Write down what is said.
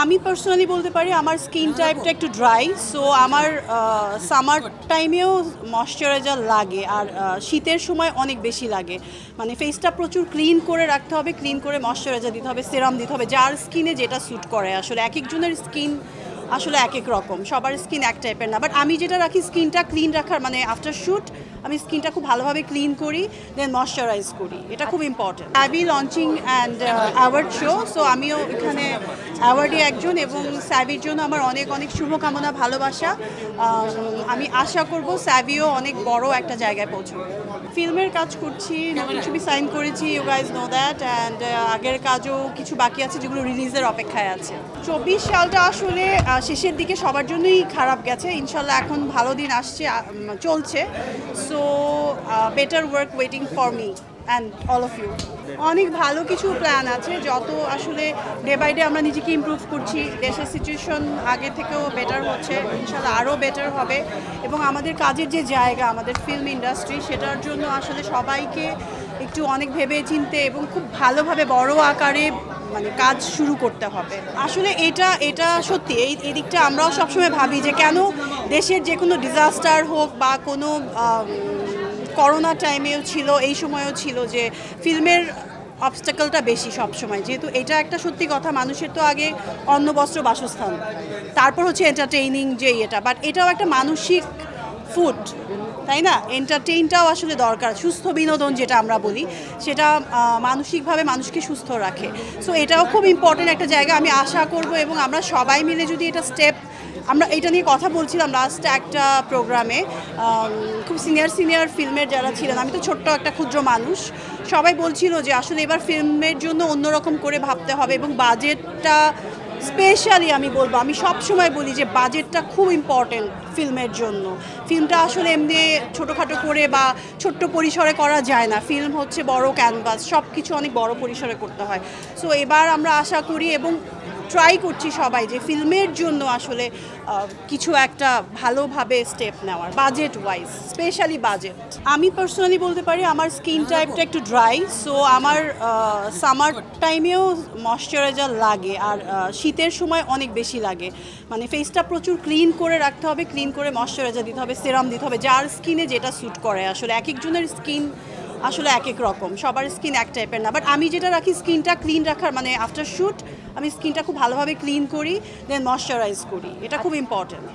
আমি পার্সোনালি বলতে পারি আমার স্কিন টাইপটা একটু ড্রাই, সো আমার সামার টাইমেও ময়শ্চারাইজার লাগে আর শীতের সময় অনেক বেশি লাগে। মানে ফেসটা প্রচুর ক্লিন করে রাখতে হবে, ক্লিন করে ময়শ্চারাইজার দিতে হবে, সেরাম দিতে হবে, যার স্কিনে যেটা স্যুট করে। আসলে এক একজনের স্কিন আসলে এক এক রকম, সবার স্কিন এক টাইপের না। বাট আমি যেটা রাখি স্কিনটা ক্লিন রাখার, মানে আফটার শ্যুট আমি স্কিনটা খুব ভালোভাবে ক্লিন করি, দেন ময়শ্চারাইজ করি, এটা খুব ইম্পর্টেন্ট। অ্যাবি launching and award show, so আমিও এখানে অ্যাওয়ার্ডই একজন, এবং স্যাভির জন্য আমার অনেক অনেক শুভকামনা, ভালোবাসা। আমি আশা করব স্যাভিও অনেক বড় একটা জায়গায় পৌঁছবে। ফিল্মের কাজ করছি, নতুন ছবি সাইন করেছি, you guys know that, and আগের কাজও কিছু বাকি আছে যেগুলো রিলিজের অপেক্ষায় আছে। 24 সালটা আসলে শেষের দিকে সবার জন্যই খারাপ গেছে, ইনশাল্লাহ এখন ভালো দিন আসছে, চলছে। So better work waiting for me and all of you. অনেক ভালো কিছু প্ল্যান আছে, যত আসলে ডে বাই ডে আমরা নিজেকে ইমপ্রুভ করছি, দেশের সিচুয়েশন আগে থেকেও বেটার হচ্ছে, ইনশাল্লাহ আরও বেটার হবে। এবং আমাদের কাজের যে জায়গা, আমাদের ফিল্ম ইন্ডাস্ট্রি, সেটার জন্য আসলে সবাইকে একটু অনেক ভেবে চিনতে এবং খুব ভালোভাবে বড় আকারে মানে কাজ শুরু করতে হবে। আসলে এটা সত্যি, এই দিকটা আমরাও সবসময় ভাবি যে কেন দেশের যে কোনো ডিজাস্টার হোক বা কোনো করোনা টাইমেও ছিল, এই সময়ও ছিল, যে ফিল্মের অবস্টাকলটা বেশি সব সময়। যেহেতু এটা একটা সত্যি কথা, মানুষের তো আগে অন্ন বস্ত্র বাসস্থান, তারপর হচ্ছে এন্টারটেইনিং যে এটা, বাট এটাও একটা মানসিক ফুড, তাই না? এন্টারটেইনটাও আসলে দরকার, সুস্থ বিনোদন যেটা আমরা বলি, সেটা মানসিকভাবে মানুষকে সুস্থ রাখে। সো এটাও খুব ইম্পর্টেন্ট একটা জায়গা। আমি আশা করব, এবং আমরা সবাই মিলে যদি এটা স্টেপ, আমরা এটা নিয়ে কথা বলছিলাম লাস্ট একটা প্রোগ্রামে, খুব সিনিয়র ফিল্মের যারা ছিলেন, আমি তো ছোট্ট একটা ক্ষুদ্র মানুষ, সবাই বলছিল যে আসলে এবার ফিল্মের জন্য অন্যরকম করে ভাবতে হবে, এবং বাজেটটা স্পেশালি আমি বলবো, আমি সব সময় বলি যে বাজেটটা খুব ইম্পর্টেন্ট ফিল্মের জন্য। ফিল্মটা আসলে এমনি ছোটোখাটো করে বা ছোট্ট পরিসরে করা যায় না, ফিল্ম হচ্ছে বড় ক্যানভাস, সব কিছু অনেক বড় পরিসরে করতে হয়। সো এবার আমরা আশা করি এবং ট্রাই করছি সবাই যে ফিল্মের জন্য আসলে কিছু একটা ভালোভাবে স্টেপ নেওয়ার, বাজেট ওয়াইজ, স্পেশালি বাজেট। আমি পার্সোনালি বলতে পারি আমার স্কিন টাইপটা একটু ড্রাই, সো আমার সামার টাইমেও ময়শ্চারাইজার লাগে আর শীতের সময় অনেক বেশি লাগে। মানে ফেসটা প্রচুর ক্লিন করে রাখতে হবে, ক্লিন করে ময়শ্চারাইজার দিতে হবে, সেরাম দিতে হবে, যার স্কিনে যেটা স্যুট করে। আসলে এক একজনের স্কিন আসলে এক এক রকম, সবার স্কিন এক টাইপের না। বাট আমি যেটা রাখি স্কিনটা ক্লিন রাখার, মানে আফটার শ্যুট আমি স্কিনটা খুব ভালোভাবে ক্লিন করি, দেন ময়শ্চারাইজ করি, এটা খুব ইম্পর্টেন্ট।